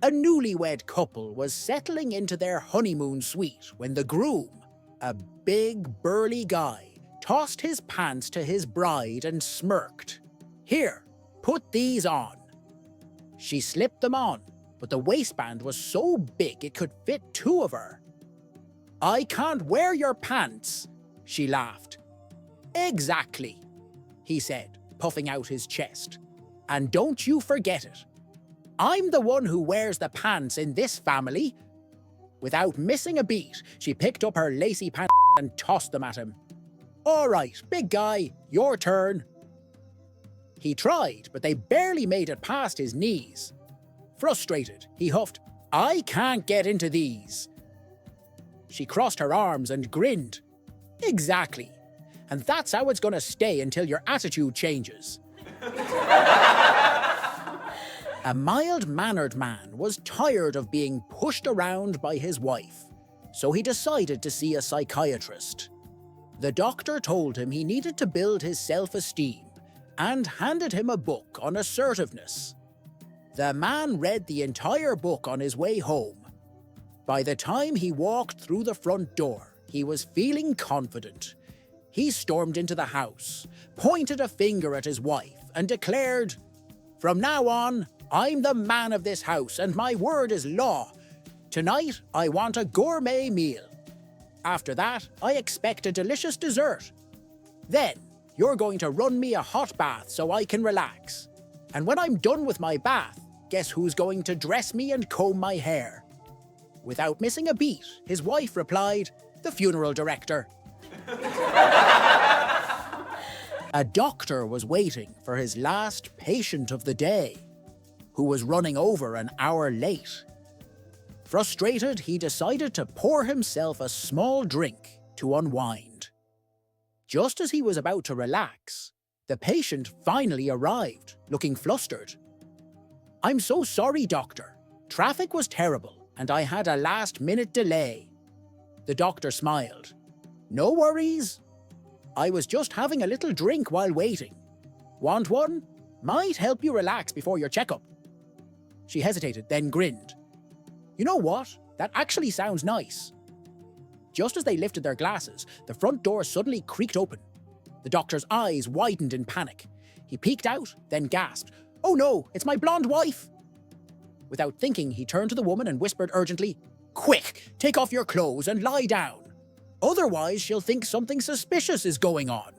A newlywed couple was settling into their honeymoon suite when the groom, a big burly guy, tossed his pants to his bride and smirked. "Here, put these on." She slipped them on, but the waistband was so big it could fit two of her. "I can't wear your pants," she laughed. "Exactly," he said, puffing out his chest. "And don't you forget it. I'm the one who wears the pants in this family." Without missing a beat, she picked up her lacy pants and tossed them at him. "All right, big guy, your turn." He tried, but they barely made it past his knees. Frustrated, he huffed, "I can't get into these." She crossed her arms and grinned. "Exactly. And that's how it's gonna stay until your attitude changes." A mild-mannered man was tired of being pushed around by his wife, so he decided to see a psychiatrist. The doctor told him he needed to build his self-esteem and handed him a book on assertiveness. The man read the entire book on his way home. By the time he walked through the front door, he was feeling confident. He stormed into the house, pointed a finger at his wife, and declared, "From now on, I'm the man of this house and my word is law. Tonight, I want a gourmet meal. After that, I expect a delicious dessert. Then, you're going to run me a hot bath so I can relax. And when I'm done with my bath, guess who's going to dress me and comb my hair?" Without missing a beat, his wife replied, "The funeral director." A doctor was waiting for his last patient of the day, who was running over an hour late. Frustrated, he decided to pour himself a small drink to unwind. Just as he was about to relax, the patient finally arrived, looking flustered. "I'm so sorry, doctor. Traffic was terrible, and I had a last-minute delay." The doctor smiled. "No worries. I was just having a little drink while waiting. Want one? Might help you relax before your checkup." She hesitated, then grinned. "You know what? That actually sounds nice." Just as they lifted their glasses, the front door suddenly creaked open. The doctor's eyes widened in panic. He peeked out, then gasped, "Oh no, it's my blonde wife!" Without thinking, he turned to the woman and whispered urgently, "Quick, take off your clothes and lie down. Otherwise, she'll think something suspicious is going on."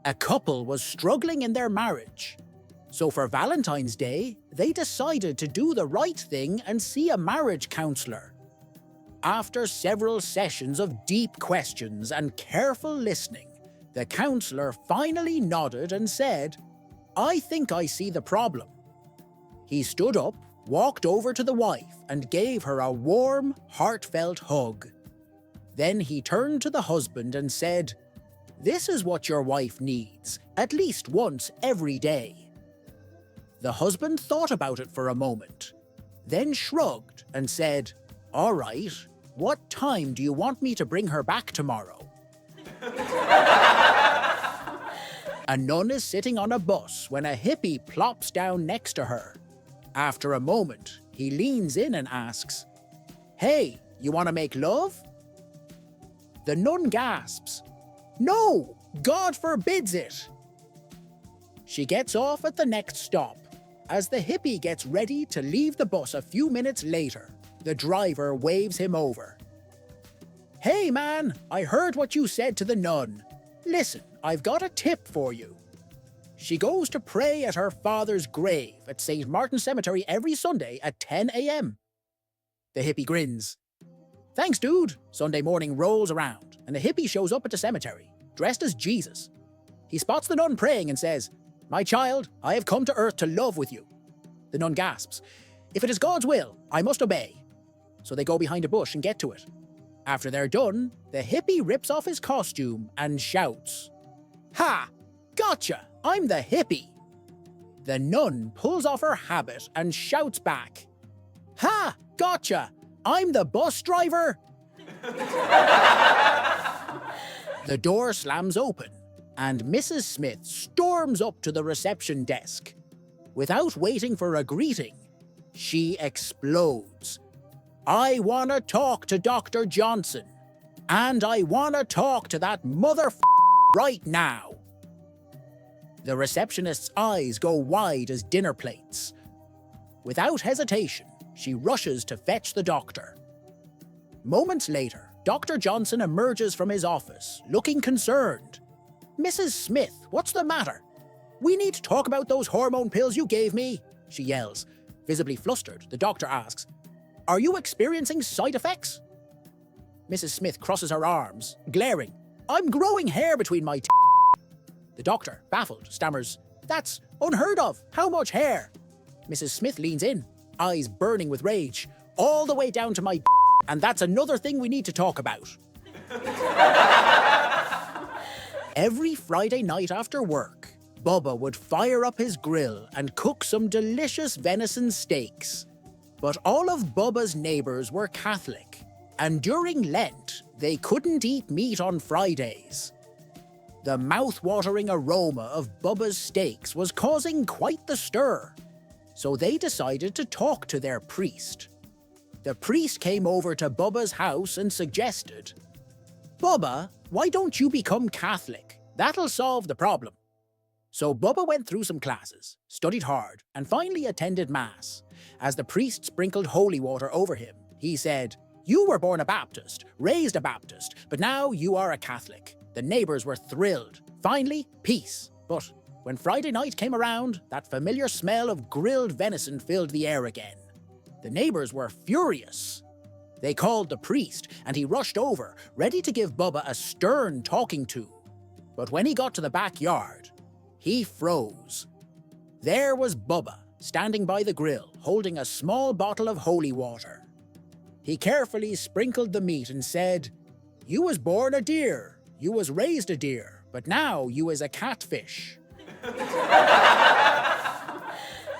A couple was struggling in their marriage. So for Valentine's Day, they decided to do the right thing and see a marriage counselor. After several sessions of deep questions and careful listening, the counselor finally nodded and said, "I think I see the problem." He stood up, walked over to the wife, and gave her a warm, heartfelt hug. Then he turned to the husband and said, "This is what your wife needs, at least once every day." The husband thought about it for a moment, then shrugged and said, "All right, what time do you want me to bring her back tomorrow?" A nun is sitting on a bus when a hippie plops down next to her. After a moment, he leans in and asks, "Hey, you want to make love?" The nun gasps, "No, God forbids it." She gets off at the next stop. As the hippie gets ready to leave the bus a few minutes later, the driver waves him over. "Hey man, I heard what you said to the nun. Listen, I've got a tip for you. She goes to pray at her father's grave at St. Martin's Cemetery every Sunday at 10 a.m. The hippie grins. "Thanks, dude." Sunday morning rolls around, and the hippie shows up at the cemetery, dressed as Jesus. He spots the nun praying and says, "My child, I have come to earth to love with you." The nun gasps, "If it is God's will, I must obey." So they go behind a bush and get to it. After they're done, the hippie rips off his costume and shouts, "Ha! Gotcha! I'm the hippie." The nun pulls off her habit and shouts back, "Ha! Gotcha! I'm the bus driver." The door slams open, and Mrs. Smith storms up to the reception desk. Without waiting for a greeting, she explodes. "I want to talk to Dr. Johnson. And I want to talk to that right now." The receptionist's eyes go wide as dinner plates. Without hesitation, she rushes to fetch the doctor. Moments later, Dr. Johnson emerges from his office, looking concerned. "Mrs. Smith, what's the matter?" "We need to talk about those hormone pills you gave me," she yells. Visibly flustered, the doctor asks, "Are you experiencing side effects?" Mrs. Smith crosses her arms, glaring. "I'm growing hair between my teeth." The doctor, baffled, stammers, "That's unheard of. How much hair?" Mrs. Smith leans in, eyes burning with rage, "All the way down to my and that's another thing we need to talk about." Every Friday night after work, Bubba would fire up his grill and cook some delicious venison steaks. But all of Bubba's neighbors were Catholic, and during Lent, they couldn't eat meat on Fridays. The mouth-watering aroma of Bubba's steaks was causing quite the stir, so they decided to talk to their priest. The priest came over to Bubba's house and suggested, "Bubba, why don't you become Catholic? That'll solve the problem." So Bubba went through some classes, studied hard, and finally attended Mass. As the priest sprinkled holy water over him, he said, "You were born a Baptist, raised a Baptist, but now you are a Catholic." The neighbors were thrilled. Finally, peace. But when Friday night came around, that familiar smell of grilled venison filled the air again. The neighbors were furious. They called the priest, and he rushed over, ready to give Bubba a stern talking to. But when he got to the backyard, he froze. There was Bubba, standing by the grill, holding a small bottle of holy water. He carefully sprinkled the meat and said, "You was born a deer, you was raised a deer, but now you is a catfish."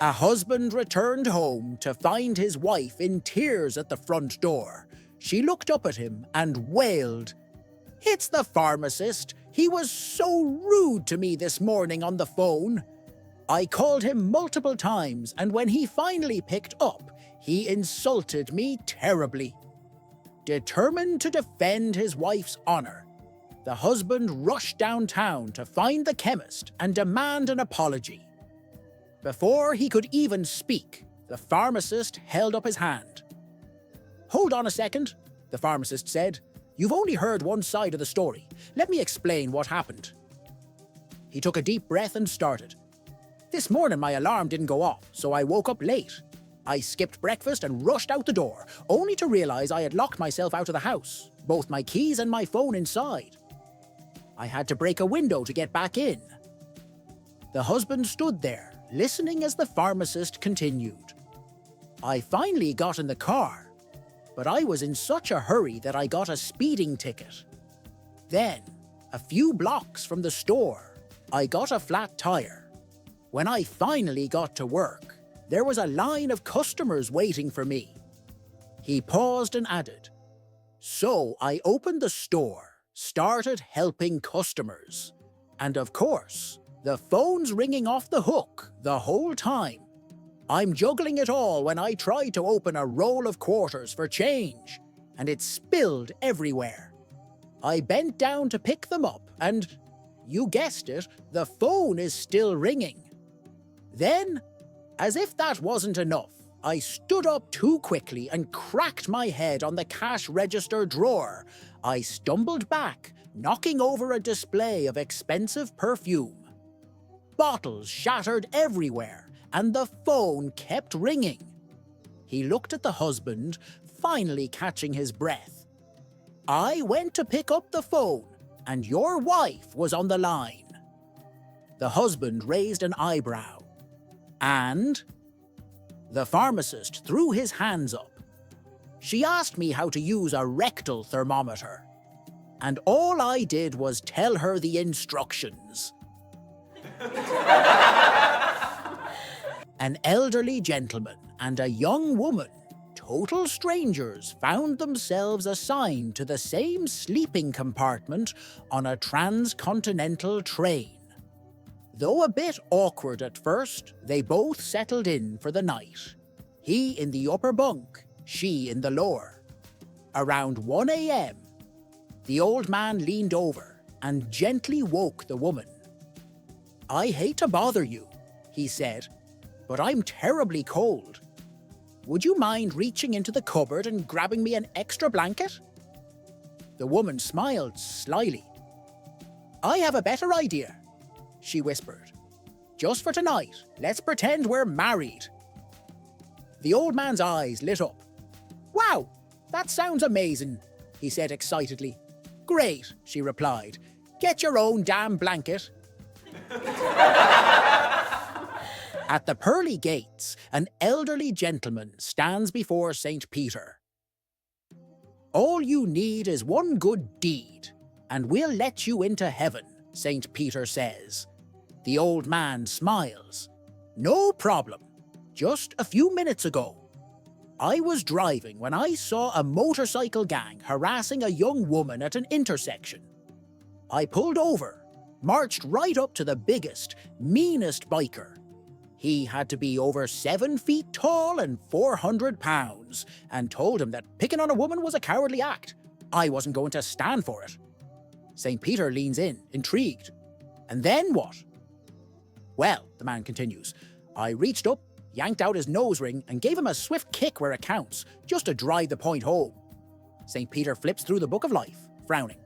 A husband returned home to find his wife in tears at the front door. She looked up at him and wailed, "It's the pharmacist. He was so rude to me this morning on the phone. I called him multiple times, and when he finally picked up, he insulted me terribly." Determined to defend his wife's honor, the husband rushed downtown to find the chemist and demand an apology. Before he could even speak, the pharmacist held up his hand. "Hold on a second," the pharmacist said. "You've only heard one side of the story. Let me explain what happened." He took a deep breath and started. "This morning my alarm didn't go off, so I woke up late. I skipped breakfast and rushed out the door, only to realize I had locked myself out of the house, both my keys and my phone inside. I had to break a window to get back in." The husband stood there, listening as the pharmacist continued. "I finally got in the car, but I was in such a hurry that I got a speeding ticket. Then, a few blocks from the store, I got a flat tire. When I finally got to work, there was a line of customers waiting for me." He paused and added, "So I opened the store, started helping customers. And of course, the phone's ringing off the hook the whole time. I'm juggling it all when I try to open a roll of quarters for change, and it spilled everywhere. I bent down to pick them up and, you guessed it, the phone is still ringing. Then, as if that wasn't enough, I stood up too quickly and cracked my head on the cash register drawer. I stumbled back, knocking over a display of expensive perfume. Bottles shattered everywhere, and the phone kept ringing." He looked at the husband, finally catching his breath. "I went to pick up the phone, and your wife was on the line." The husband raised an eyebrow. "And?" The pharmacist threw his hands up. "She asked me how to use a rectal thermometer, and all I did was tell her the instructions." An elderly gentleman and a young woman, total strangers, found themselves assigned to the same sleeping compartment on a transcontinental train. Though a bit awkward at first, they both settled in for the night. He in the upper bunk, she in the lower. Around 1 a.m., the old man leaned over and gently woke the woman. "I hate to bother you," he said, "but I'm terribly cold. Would you mind reaching into the cupboard and grabbing me an extra blanket?" The woman smiled slyly. "I have a better idea," she whispered. "Just for tonight, let's pretend we're married." The old man's eyes lit up. "Wow, that sounds amazing," he said excitedly. "Great," she replied. "Get your own damn blanket." At the pearly gates, an elderly gentleman stands before St. Peter. "All you need is one good deed, and we'll let you into heaven," St. Peter says. The old man smiles. "No problem. Just a few minutes ago, I was driving when I saw a motorcycle gang harassing a young woman at an intersection. I pulled over, marched right up to the biggest, meanest biker. He had to be over 7 feet tall and 400 pounds, and told him that picking on a woman was a cowardly act. I wasn't going to stand for it." St. Peter leans in, intrigued. "And then what?" "Well," the man continues, "I reached up, yanked out his nose ring, and gave him a swift kick where it counts, just to drive the point home." St. Peter flips through the Book of Life, frowning.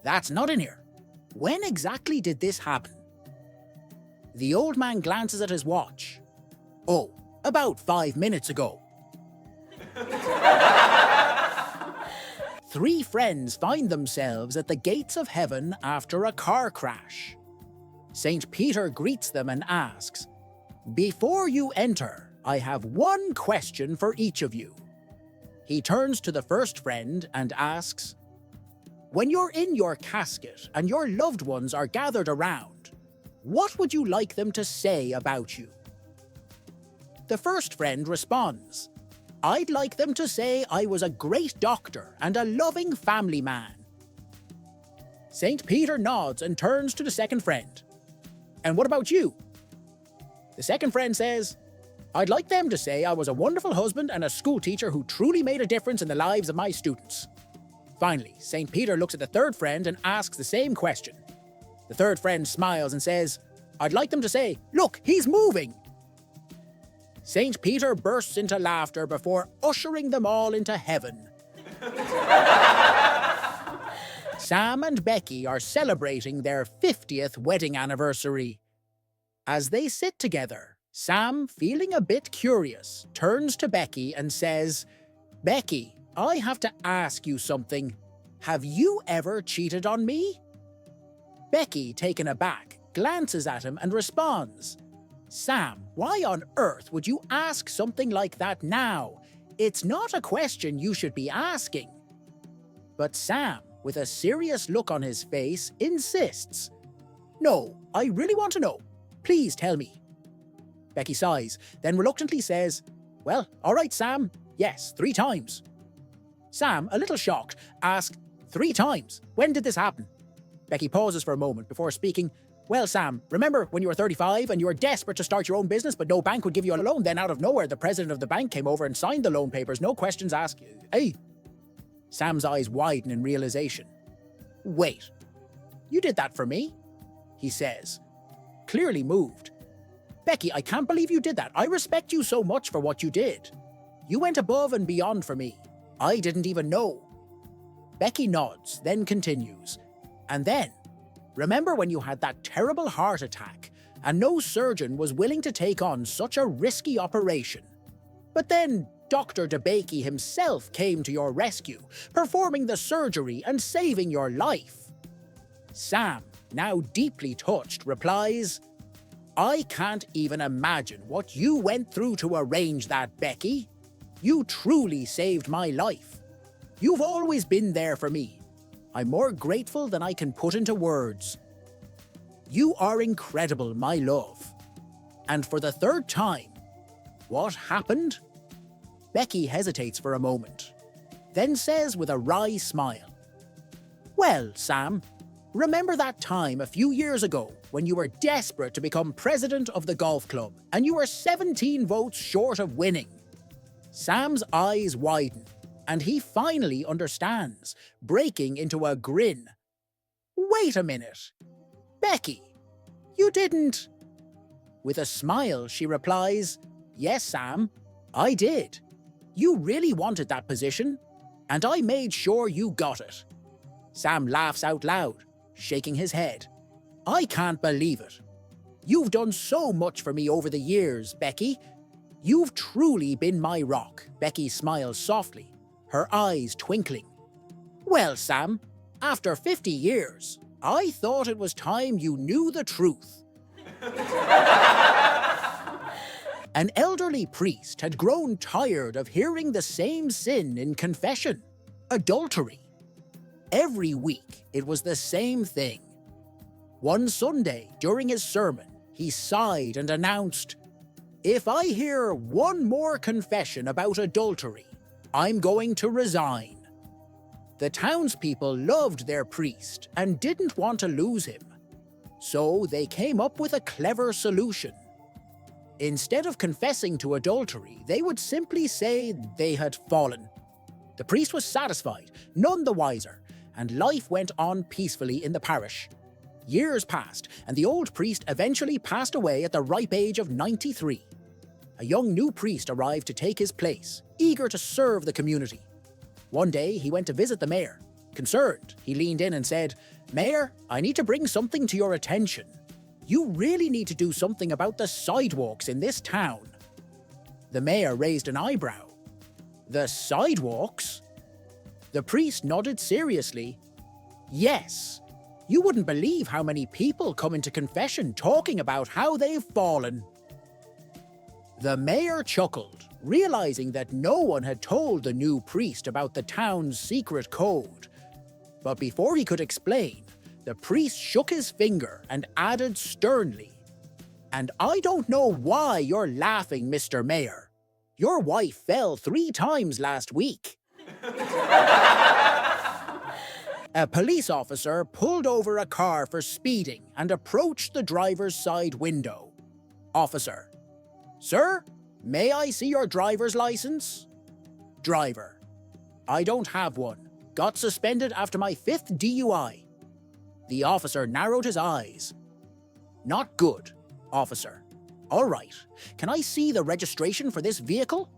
"That's not in here. When exactly did this happen?" The old man glances at his watch. "Oh, about 5 minutes ago." 3 friends find themselves at the gates of heaven after a car crash. St. Peter greets them and asks, "Before you enter, I have one question for each of you." He turns to the first friend and asks, "When you're in your casket and your loved ones are gathered around, what would you like them to say about you?" The first friend responds, "I'd like them to say I was a great doctor and a loving family man." St. Peter nods and turns to the second friend. "And what about you?" The second friend says, "I'd like them to say I was a wonderful husband and a school teacher who truly made a difference in the lives of my students." Finally, St. Peter looks at the third friend and asks the same question. The third friend smiles and says, "I'd like them to say, 'Look, he's moving.'" St. Peter bursts into laughter before ushering them all into heaven. Sam and Becky are celebrating their 50th wedding anniversary. As they sit together, Sam, feeling a bit curious, turns to Becky and says, "Becky, I have to ask you something. Have you ever cheated on me?" Becky, taken aback, glances at him and responds, "Sam, why on earth would you ask something like that now? It's not a question you should be asking." But Sam, with a serious look on his face, insists, "No, I really want to know. Please tell me." Becky sighs, then reluctantly says, "Well, all right, Sam. Yes, 3 times. Sam, a little shocked, asks, "3 times? When did this happen?" Becky pauses for a moment before speaking. "Well, Sam, remember when you were 35 and you were desperate to start your own business but no bank would give you a loan? Then out of nowhere, the president of the bank came over and signed the loan papers, no questions asked. Hey." Sam's eyes widen in realization. "Wait, you did that for me?" he says, clearly moved. "Becky, I can't believe you did that. I respect you so much for what you did. You went above and beyond for me. I didn't even know." Becky nods, then continues. "And then, remember when you had that terrible heart attack and no surgeon was willing to take on such a risky operation? But then Dr. DeBakey himself came to your rescue, performing the surgery and saving your life." Sam, now deeply touched, replies, "I can't even imagine what you went through to arrange that, Becky. You truly saved my life. You've always been there for me. I'm more grateful than I can put into words. You are incredible, my love." And for the 3rd time, "What happened?" Becky hesitates for a moment, then says with a wry smile, "Well, Sam, remember that time a few years ago when you were desperate to become president of the golf club and you were 17 votes short of winning. Sam's eyes widen, and he finally understands, breaking into a grin. Wait a minute. Becky, you didn't... With a smile, she replies, Yes, Sam, I did. You really wanted that position, and I made sure you got it. Sam laughs out loud, shaking his head. I can't believe it. You've done so much for me over the years, Becky. You've truly been my rock. Becky smiles softly, her eyes twinkling. Well, Sam, after 50 years, I thought it was time you knew the truth. An elderly priest had grown tired of hearing the same sin in confession, adultery. Every week, it was the same thing. One Sunday, during his sermon, he sighed and announced, If I hear one more confession about adultery, I'm going to resign. The townspeople loved their priest and didn't want to lose him. So they came up with a clever solution. Instead of confessing to adultery, they would simply say they had fallen. The priest was satisfied, none the wiser, and life went on peacefully in the parish. Years passed, and the old priest eventually passed away at the ripe age of 93. A young new priest arrived to take his place, eager to serve the community. One day, he went to visit the mayor. Concerned, he leaned in and said, Mayor, I need to bring something to your attention. You really need to do something about the sidewalks in this town. The mayor raised an eyebrow. The sidewalks? The priest nodded seriously. Yes. You wouldn't believe how many people come into confession talking about how they've fallen. The mayor chuckled, realizing that no one had told the new priest about the town's secret code. But before he could explain, the priest shook his finger and added sternly, And I don't know why you're laughing, Mr. Mayor. Your wife fell 3 times last week. A police officer pulled over a car for speeding and approached the driver's side window. Officer: Sir, may I see your driver's license? Driver: I don't have one. Got suspended after my 5th DUI. The officer narrowed his eyes. Not good. Officer: All right. Can I see the registration for this vehicle?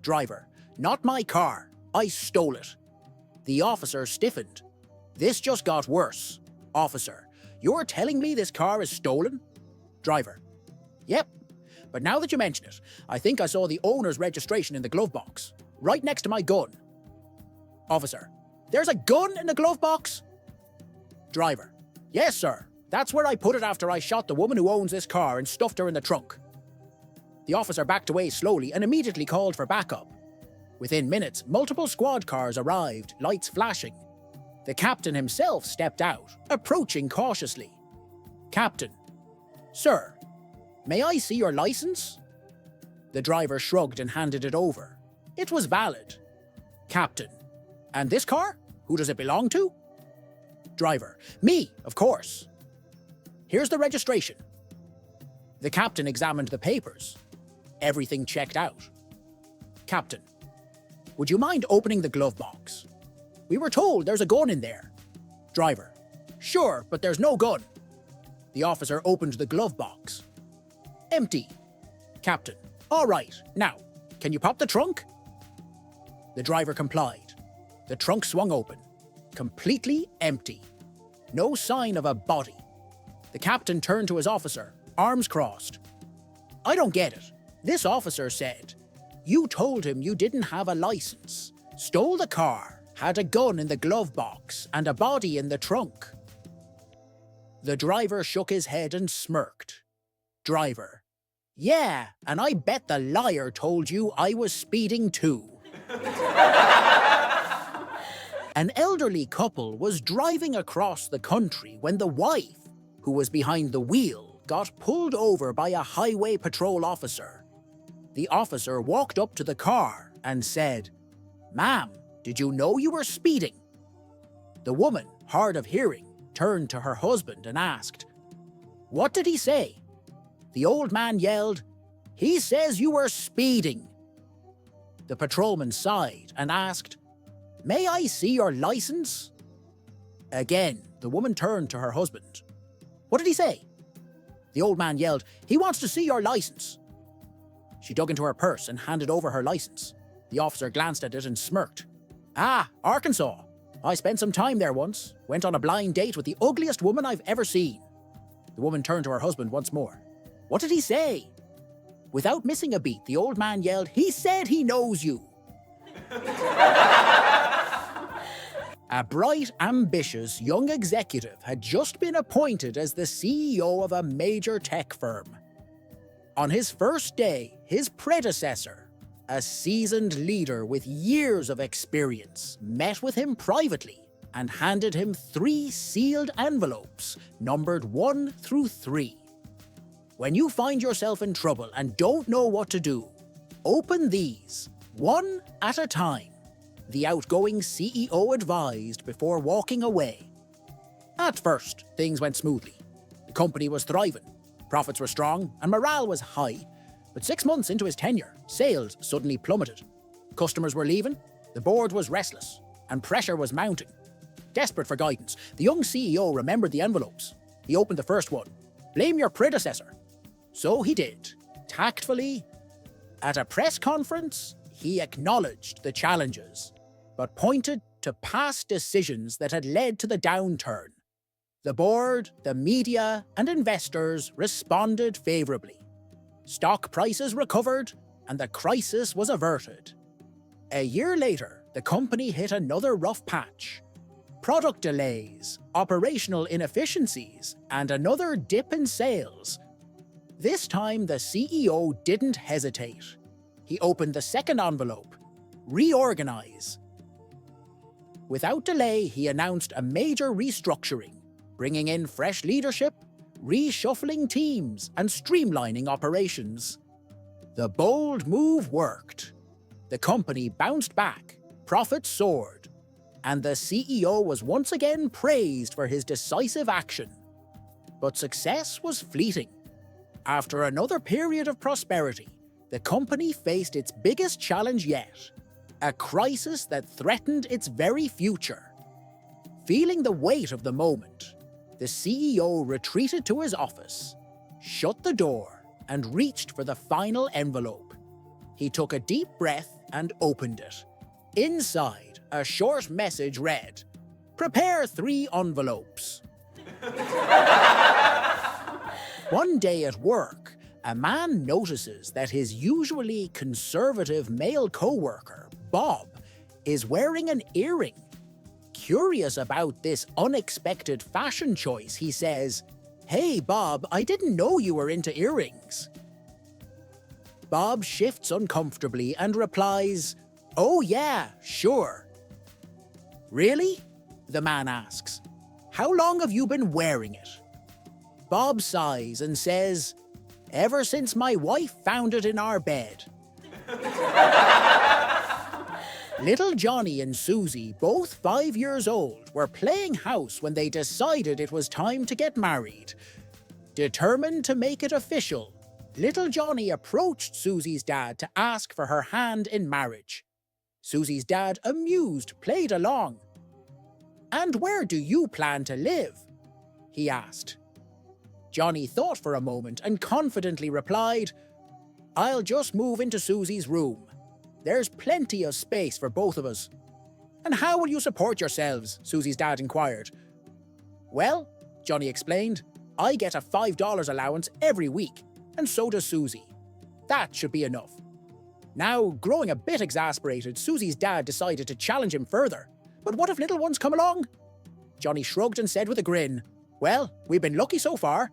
Driver: Not my car. I stole it. The officer stiffened. This just got worse. Officer: You're telling me this car is stolen? Driver: Yep. But now that you mention it, I think I saw the owner's registration in the glove box, right next to my gun. Officer: There's a gun in the glove box? Driver: Yes, sir. That's where I put it after I shot the woman who owns this car and stuffed her in the trunk. The officer backed away slowly and immediately called for backup. Within minutes, multiple squad cars arrived, lights flashing. The captain himself stepped out, approaching cautiously. Captain: Sir, may I see your license? The driver shrugged and handed it over. It was valid. Captain: And this car? Who does it belong to? Driver: Me, of course. Here's the registration. The captain examined the papers. Everything checked out. Captain: Would you mind opening the glove box? We were told there's a gun in there. Driver: Sure, but there's no gun. The officer opened the glove box. Empty. Captain: All right, now, can you pop the trunk? The driver complied. The trunk swung open. Completely empty. No sign of a body. The captain turned to his officer, arms crossed. I don't get it. This officer said, You told him you didn't have a license, stole the car, had a gun in the glove box, and a body in the trunk. The driver shook his head and smirked. Driver: Yeah, and I bet the liar told you I was speeding too. An elderly couple was driving across the country when the wife, who was behind the wheel, got pulled over by a highway patrol officer. The officer walked up to the car and said, Ma'am, did you know you were speeding? The woman, hard of hearing, turned to her husband and asked, What did he say? The old man yelled, "He says you were speeding." The patrolman sighed and asked, "May I see your license?" Again, the woman turned to her husband. "What did he say?" The old man yelled, "He wants to see your license." She dug into her purse and handed over her license. The officer glanced at it and smirked. "Ah, Arkansas. I spent some time there once. Went on a blind date with the ugliest woman I've ever seen." The woman turned to her husband once more. "What did he say?" Without missing a beat, the old man yelled, "He said he knows you." A bright, ambitious young executive had just been appointed as the CEO of a major tech firm. On his first day, his predecessor, a seasoned leader with years of experience, met with him privately and handed him 3 sealed envelopes numbered 1 through 3. When you find yourself in trouble and don't know what to do, open these, one at a time, the outgoing CEO advised before walking away. At first, things went smoothly. The company was thriving, profits were strong, and morale was high. But 6 months into his tenure, sales suddenly plummeted. Customers were leaving, the board was restless, and pressure was mounting. Desperate for guidance, the young CEO remembered the envelopes. He opened the first one. "Blame your predecessor." So he did, tactfully. At a press conference, he acknowledged the challenges, but pointed to past decisions that had led to the downturn. The board, the media, and investors responded favourably. Stock prices recovered, and the crisis was averted. A year later, the company hit another rough patch. Product delays, operational inefficiencies, and another dip in sales. This time, the CEO didn't hesitate. He opened the second envelope. Reorganize. Without delay, he announced a major restructuring, bringing in fresh leadership, reshuffling teams, and streamlining operations. The bold move worked. The company bounced back, profits soared, and the CEO was once again praised for his decisive action. But success was fleeting. After another period of prosperity, the company faced its biggest challenge yet, a crisis that threatened its very future. Feeling the weight of the moment, the CEO retreated to his office, shut the door, and reached for the final envelope. He took a deep breath and opened it. Inside, a short message read, "Prepare 3 envelopes." One day at work, a man notices that his usually conservative male co-worker, Bob, is wearing an earring. Curious about this unexpected fashion choice, he says, "Hey Bob, I didn't know you were into earrings." Bob shifts uncomfortably and replies, "Oh yeah, sure." "Really?" the man asks. "How long have you been wearing it?" Bob sighs and says, "Ever since my wife found it in our bed." Little Johnny and Susie, both 5 years old, were playing house when they decided it was time to get married. Determined to make it official, little Johnny approached Susie's dad to ask for her hand in marriage. Susie's dad, amused, played along. "And where do you plan to live?" he asked. Johnny thought for a moment and confidently replied, "I'll just move into Susie's room. There's plenty of space for both of us." "And how will you support yourselves?" Susie's dad inquired. "Well," Johnny explained, "I get a $5 allowance every week, and so does Susie. That should be enough." Now, growing a bit exasperated, Susie's dad decided to challenge him further. "But what if little ones come along?" Johnny shrugged and said with a grin, "Well, we've been lucky so far."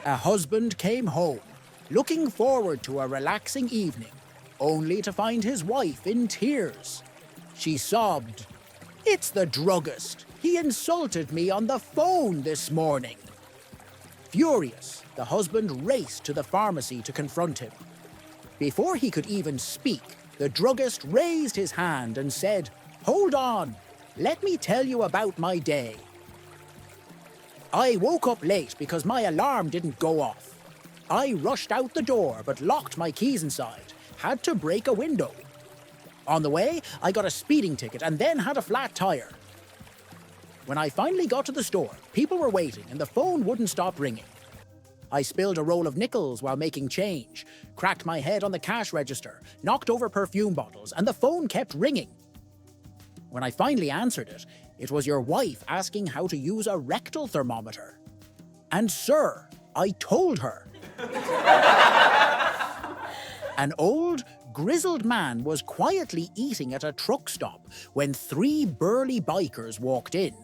A husband came home, looking forward to a relaxing evening, only to find his wife in tears. She sobbed, "It's the druggist. He insulted me on the phone this morning." Furious, the husband raced to the pharmacy to confront him. Before he could even speak, the druggist raised his hand and said, "Hold on, let me tell you about my day." I woke up late because my alarm didn't go off. I rushed out the door but locked my keys inside, had to break a window. On the way, I got a speeding ticket and then had a flat tire. When I finally got to the store, people were waiting and the phone wouldn't stop ringing. I spilled a roll of nickels while making change, cracked my head on the cash register, knocked over perfume bottles, and the phone kept ringing. When I finally answered it, it was your wife asking how to use a rectal thermometer. And sir, I told her. An old, grizzled man was quietly eating at a truck stop when 3 burly bikers walked in.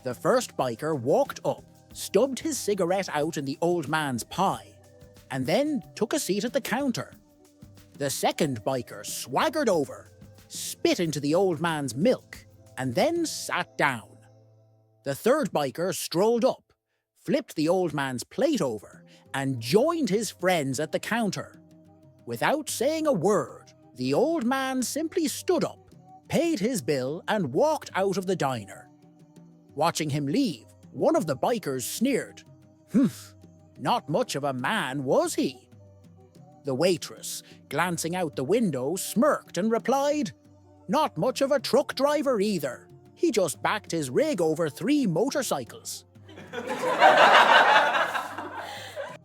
The first biker walked up, stubbed his cigarette out in the old man's pie, and then took a seat at the counter. The second biker swaggered over, spit into the old man's milk, and then sat down. The third biker strolled up, flipped the old man's plate over, and joined his friends at the counter. Without saying a word, the old man simply stood up, paid his bill, and walked out of the diner. Watching him leave, one of the bikers sneered. Not much of a man, was he? The waitress, glancing out the window, smirked and replied, Not much of a truck driver either. He just backed his rig over 3 motorcycles.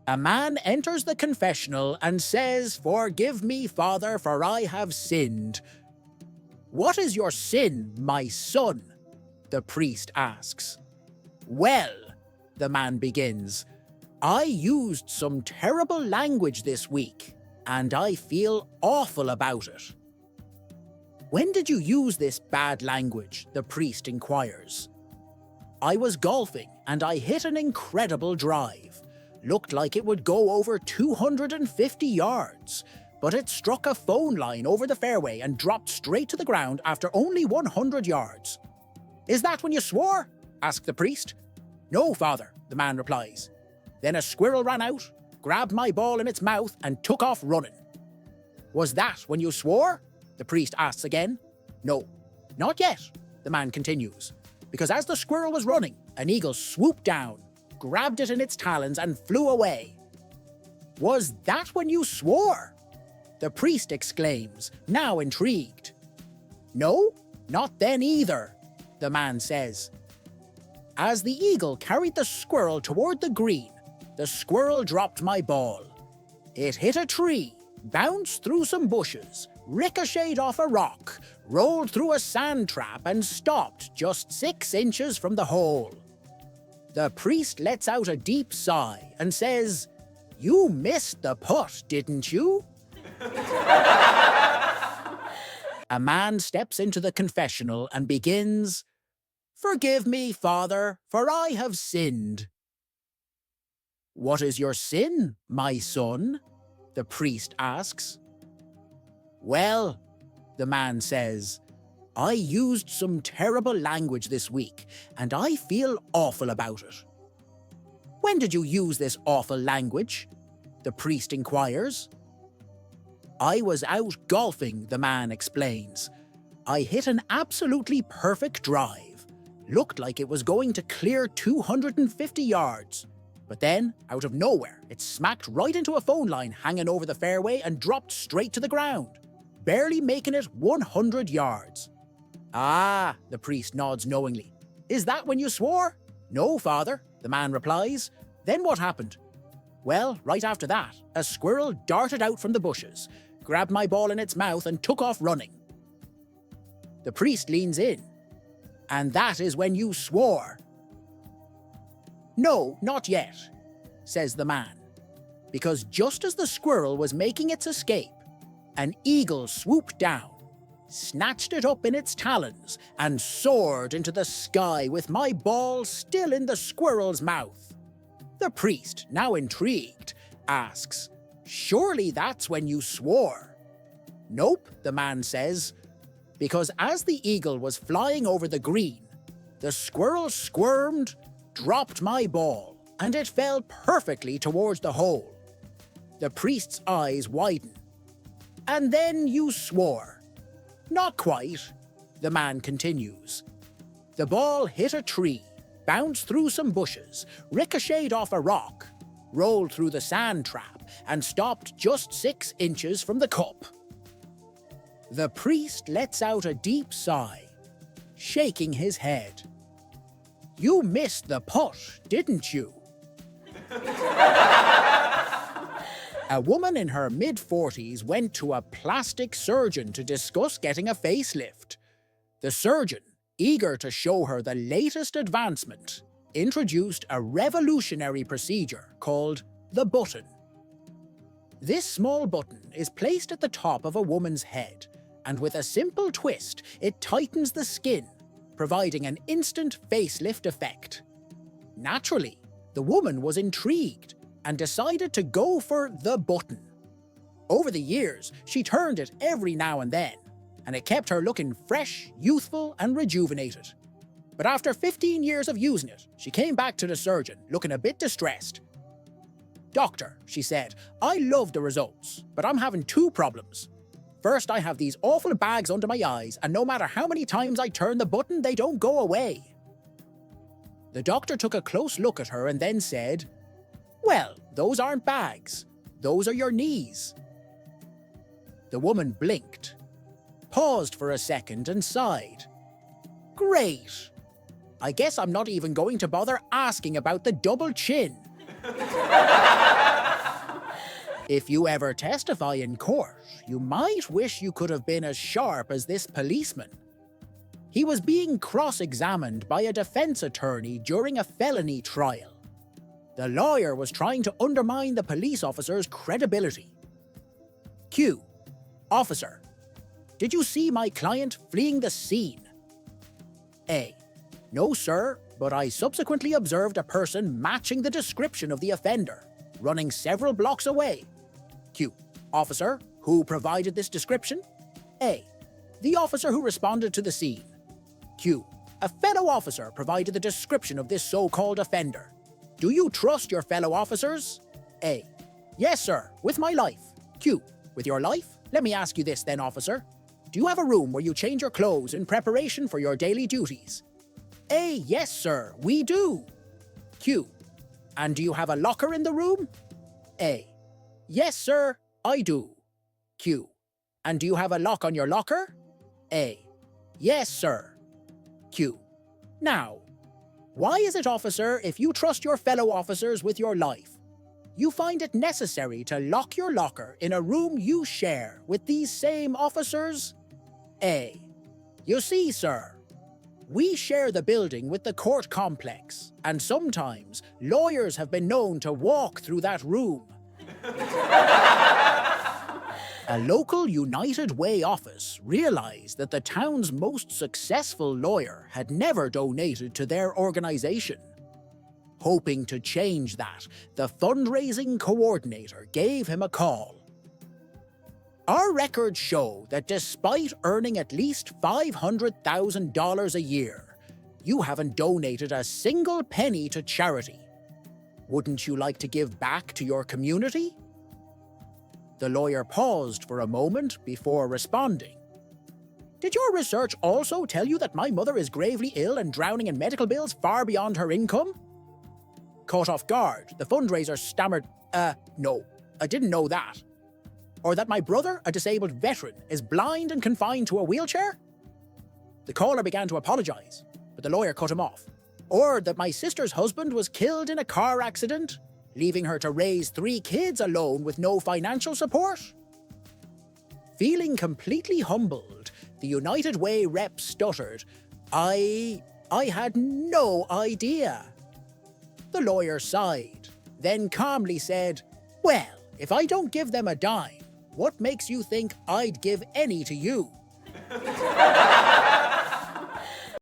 A man enters the confessional and says, Forgive me, Father, for I have sinned. What is your sin, my son? The priest asks. Well, the man begins, I used some terrible language this week, and I feel awful about it. When did you use this bad language? The priest inquires. I was golfing, and I hit an incredible drive. Looked like it would go over 250 yards, but it struck a phone line over the fairway and dropped straight to the ground after only 100 yards. Is that when you swore? Asked the priest. No, Father, the man replies. Then a squirrel ran out, grabbed my ball in its mouth, and took off running. Was that when you swore? The priest asks again. No, not yet, the man continues, because as the squirrel was running, an eagle swooped down, grabbed it in its talons, and flew away. Was that when you swore? The priest exclaims, now intrigued. No, not then either, the man says. As the eagle carried the squirrel toward the green, the squirrel dropped my ball. It hit a tree, bounced through some bushes, ricocheted off a rock, rolled through a sand trap, and stopped just 6 inches from the hole. The priest lets out a deep sigh and says, You missed the putt, didn't you? A man steps into the confessional and begins, Forgive me, Father, for I have sinned. What is your sin, my son? The priest asks. Well, the man says, I used some terrible language this week, and I feel awful about it. When did you use this awful language? The priest inquires. I was out golfing, the man explains. I hit an absolutely perfect drive. Looked like it was going to clear 250 yards. But then, out of nowhere, it smacked right into a phone line hanging over the fairway and dropped straight to the ground, barely making it 100 yards. Ah, the priest nods knowingly. Is that when you swore? No, Father, the man replies. Then what happened? Well, right after that, a squirrel darted out from the bushes, grabbed my ball in its mouth, and took off running. The priest leans in. And that is when you swore. No, not yet, says the man, because just as the squirrel was making its escape, an eagle swooped down, snatched it up in its talons, and soared into the sky with my ball still in the squirrel's mouth. The priest, now intrigued, asks, Surely that's when you swore? Nope, the man says, because as the eagle was flying over the green, the squirrel squirmed, dropped my ball, and it fell perfectly towards the hole. The priest's eyes widen. And then you swore. Not quite, the man continues. The ball hit a tree, bounced through some bushes, ricocheted off a rock, rolled through the sand trap, and stopped just 6 inches from the cup. The priest lets out a deep sigh, shaking his head. You missed the putt, didn't you? A woman in her mid-40s went to a plastic surgeon to discuss getting a facelift. The surgeon, eager to show her the latest advancement, introduced a revolutionary procedure called the button. This small button is placed at the top of a woman's head, and with a simple twist, it tightens the skin, providing an instant facelift effect. Naturally, the woman was intrigued and decided to go for the button. Over the years, she turned it every now and then, and it kept her looking fresh, youthful, and rejuvenated. But after 15 years of using it, she came back to the surgeon, looking a bit distressed. Doctor, she said, I love the results, but I'm having 2 problems. First, I have these awful bags under my eyes, and no matter how many times I turn the button, they don't go away. The doctor took a close look at her and then said, Well, those aren't bags. Those are your knees. The woman blinked, paused for a second and sighed. Great. I guess I'm not even going to bother asking about the double chin. If you ever testify in court, you might wish you could have been as sharp as this policeman. He was being cross-examined by a defense attorney during a felony trial. The lawyer was trying to undermine the police officer's credibility. Q. Officer, did you see my client fleeing the scene? A. No, sir, but I subsequently observed a person matching the description of the offender, running several blocks away. Q. Officer, who provided this description? A. The officer who responded to the scene. Q. A fellow officer provided the description of this so-called offender. Do you trust your fellow officers? A. Yes, sir, with my life. Q. With your life? Let me ask you this then, officer. Do you have a room where you change your clothes in preparation for your daily duties? A. Yes, sir, we do. Q. And do you have a locker in the room? A. Yes, sir, I do. Q. And do you have a lock on your locker? A. Yes, sir. Q. Now, why is it, officer, if you trust your fellow officers with your life, you find it necessary to lock your locker in a room you share with these same officers? A. You see, sir, we share the building with the court complex, and sometimes lawyers have been known to walk through that room. A local United Way office realized that the town's most successful lawyer had never donated to their organization. Hoping to change that, the fundraising coordinator gave him a call. Our records show that despite earning at least $500,000 a year, you haven't donated a single penny to charity. Wouldn't you like to give back to your community? The lawyer paused for a moment before responding. Did your research also tell you that my mother is gravely ill and drowning in medical bills far beyond her income? Caught off guard, the fundraiser stammered, no, I didn't know that. Or that my brother, a disabled veteran, is blind and confined to a wheelchair? The caller began to apologize, but the lawyer cut him off. Or that my sister's husband was killed in a car accident, leaving her to raise 3 kids alone with no financial support? Feeling completely humbled, the United Way rep stuttered, I had no idea. The lawyer sighed, then calmly said, Well, if I don't give them a dime, what makes you think I'd give any to you?